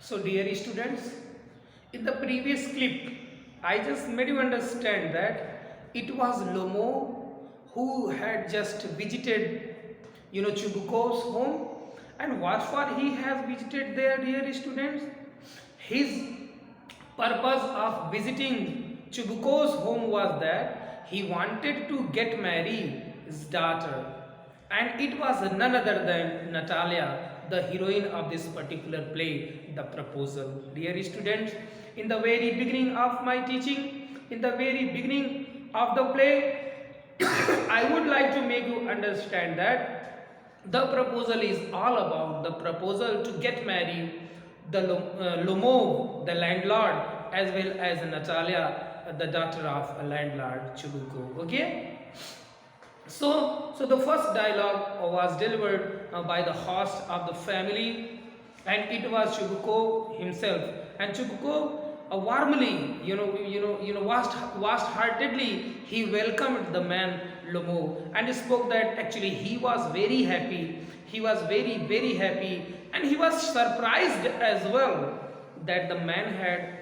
So dear students, in the previous clip, I just made you understand that it was Lomo who had just visited, Chubuko's home. And what for he has visited there, dear students? His purpose of visiting Chubuko's home was that he wanted to get married his daughter, and it was none other than Natalia, the heroine of this particular play, The Proposal. Dear students, in the very beginning of my teaching, in the very beginning of the play, I would like to make you understand that the proposal is all about the proposal to get married the Lomo, the landlord, as well as Natalia, the daughter of a landlord Chubuko. Okay. So the first dialogue was delivered by the host of the family, and it was Chubuko himself. And Chubuko warmly, vast-heartedly, he welcomed the man Lomo and spoke that actually he was very happy. He was very, very happy, and he was surprised as well that the man had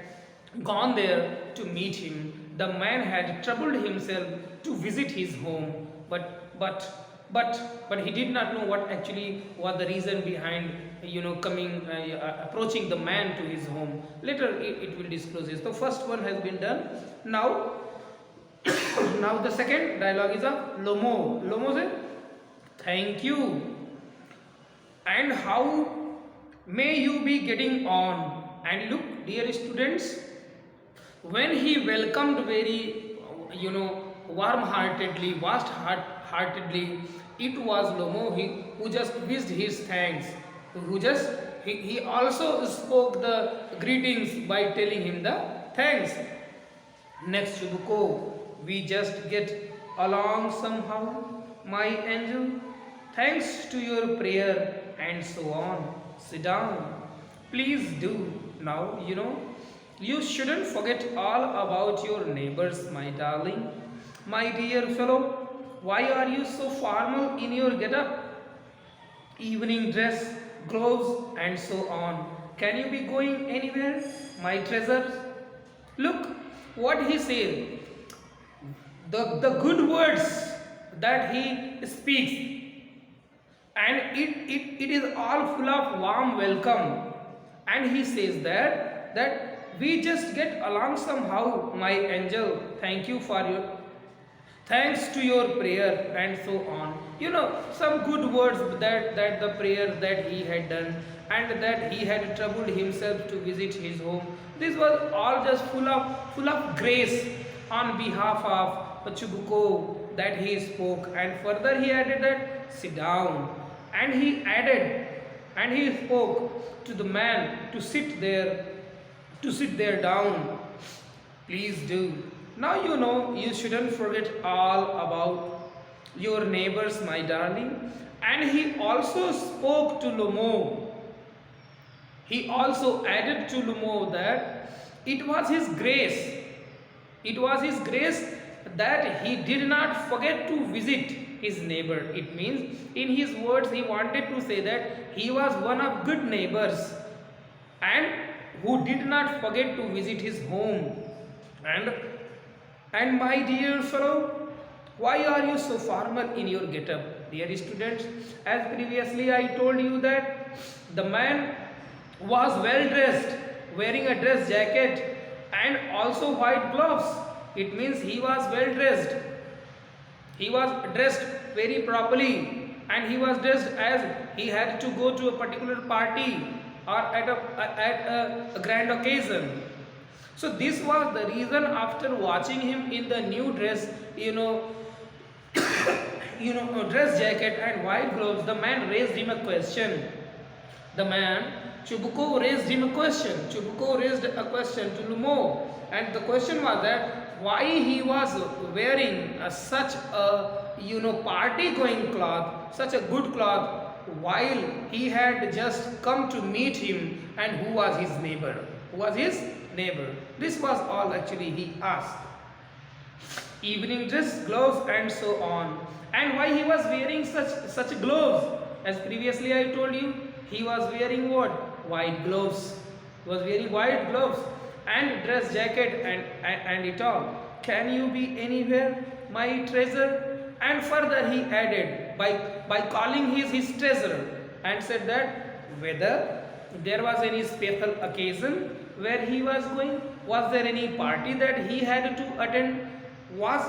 gone there to meet him. The man had troubled himself to visit his home, but he did not know what actually was the reason behind coming approaching the man to his home. Later it will disclose this. The first one has been done. Now now the second dialogue is of Lomo. Lomo said, "Thank you. And how may you be getting on?" And look, dear students, when he welcomed very warm-heartedly, vast-heartedly, it was Lomo who just wished his thanks, who just he also spoke the greetings by telling him the thanks. Next, Chubuko, we just get along somehow, my angel. Thanks to your prayer and so on. Sit down. Please do. Now, you shouldn't forget all about your neighbors, my darling. My dear fellow, why are you so formal in your get-up? Evening dress, gloves, and so on. Can you be going anywhere, my treasures? Look what he said. The good words that he speaks, and it is all full of warm welcome. And he says that we just get along somehow, my angel. Thank you for your thanks to your prayer and so on. Some good words that the prayer that he had done, and that he had troubled himself to visit his home. This was all just full of grace on behalf of Chubuko that he spoke. And further he added that sit down, and he added and he spoke to the man to sit there down. Please do. Now you shouldn't forget all about your neighbors, my darling. And he also spoke to Lomo. He also added to Lomo that it was his grace. It was his grace that he did not forget to visit his neighbor. It means, in his words, he wanted to say that he was one of good neighbors and who did not forget to visit his home. And my dear fellow, why are you so formal in your get-up? Dear students, as previously I told you that the man was well dressed, wearing a dress jacket and also white gloves. It means he was well dressed. He was dressed very properly, and he was dressed as he had to go to a particular party or at a grand occasion. So this was the reason, after watching him in the new dress, dress jacket and white gloves, the man raised him a question. Chubuko raised him a question. Chubuko raised a question to Lomo, and the question was that why he was wearing such a party-going cloth, such a good cloth, while he had just come to meet him, and who was his neighbor? Who was his neighbor? This was all actually he asked. Evening dress, gloves, and so on. And why he was wearing such gloves? As previously I told you, he was wearing what? White gloves. He was wearing white gloves and dress jacket and it all. Can you be anywhere, my treasure? And further he added by calling his treasurer and said that whether there was any special occasion where he was going, was there any party that he had to attend, was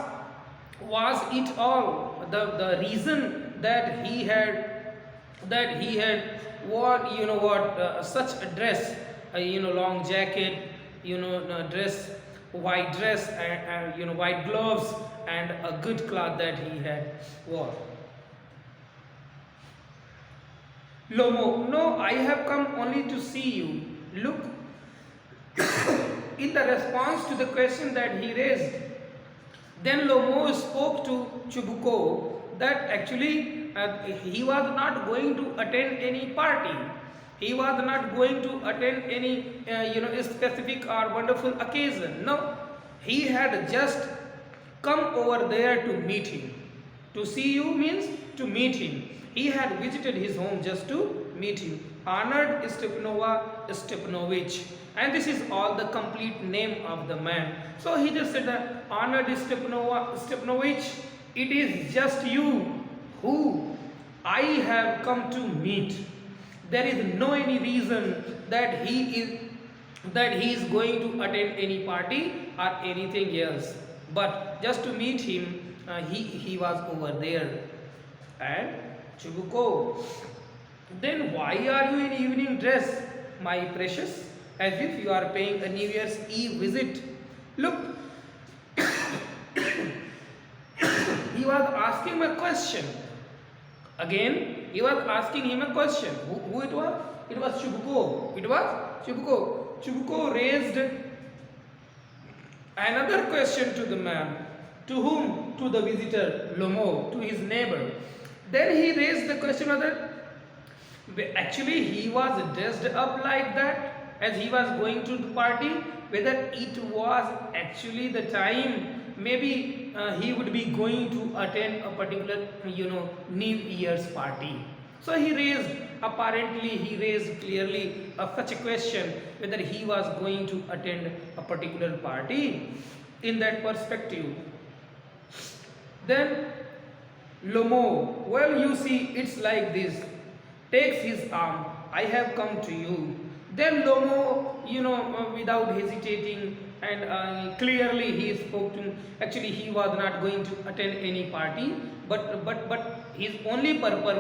it all the reason that he had worn, you know what, such a dress, long jacket, dress, white dress, and white gloves, and a good cloth that he had wore. Lomo, no, I have come only to see you. Look, in the response to the question that he raised, then Lomo spoke to Chubuko that actually he was not going to attend any party. He was not going to attend any specific or wonderful occasion. No, he had just come over there to meet him. To see you means to meet him. He had visited his home just to meet him. Honored Stepnova Stepnovich. And this is all the complete name of the man. So he just said that honored Stepnovich, it is just you who I have come to meet. There is no any reason that he is going to attend any party or anything else. But just to meet him, he was over there. And Chubuko, then why are you in evening dress, my precious? As if you are paying a New Year's Eve visit. Look, he was asking a question. Again, he was asking him a question. Who it was? It was Chubuko. It was Chubuko. Chubuko raised another question to the man. To whom? To the visitor, Lomo, to his neighbor. Then he raised the question whether actually he was dressed up like that as he was going to the party, whether it was actually the time maybe he would be going to attend a particular New Year's party. So he raised clearly such a question whether he was going to attend a particular party in that perspective. Then Lomo, well, you see, it's like this, takes his arm, I have come to you. Then Lomo, without hesitating and clearly he spoke to him. Actually, he was not going to attend any party, but his only purpose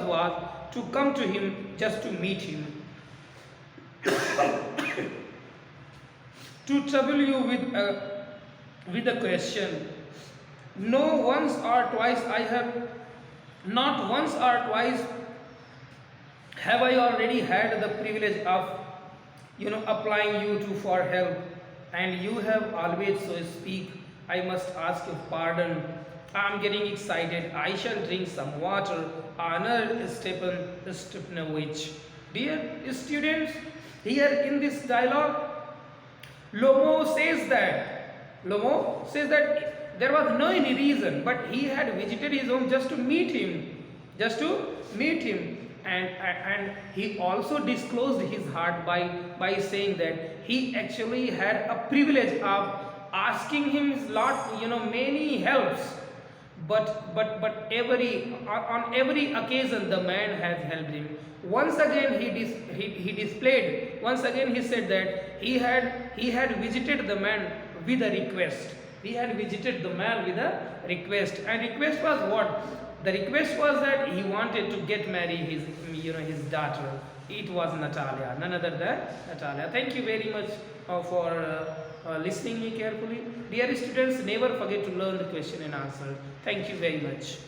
was to come to him just to meet him. To trouble you with a question. Not once or twice have I already had the privilege of applying you to for help, and you have always so speak. I must ask your pardon. I am getting excited. I shall drink some water. Honored Stepanovich. Dear students, here in this dialogue, Lomo says that there was no any reason, but he had visited his home just to meet him. And he also disclosed his heart by saying that he actually had a privilege of asking him many helps, but on every occasion the man has helped him. Once again he displayed. Once again he said that he had visited the man with a request. He had visited the man with a request, and request was what? The request was that he wanted to get married his daughter. It was Natalia, none other than Natalia. Thank you very much for listening me carefully. Dear students, never forget to learn the question and answer. Thank you very much.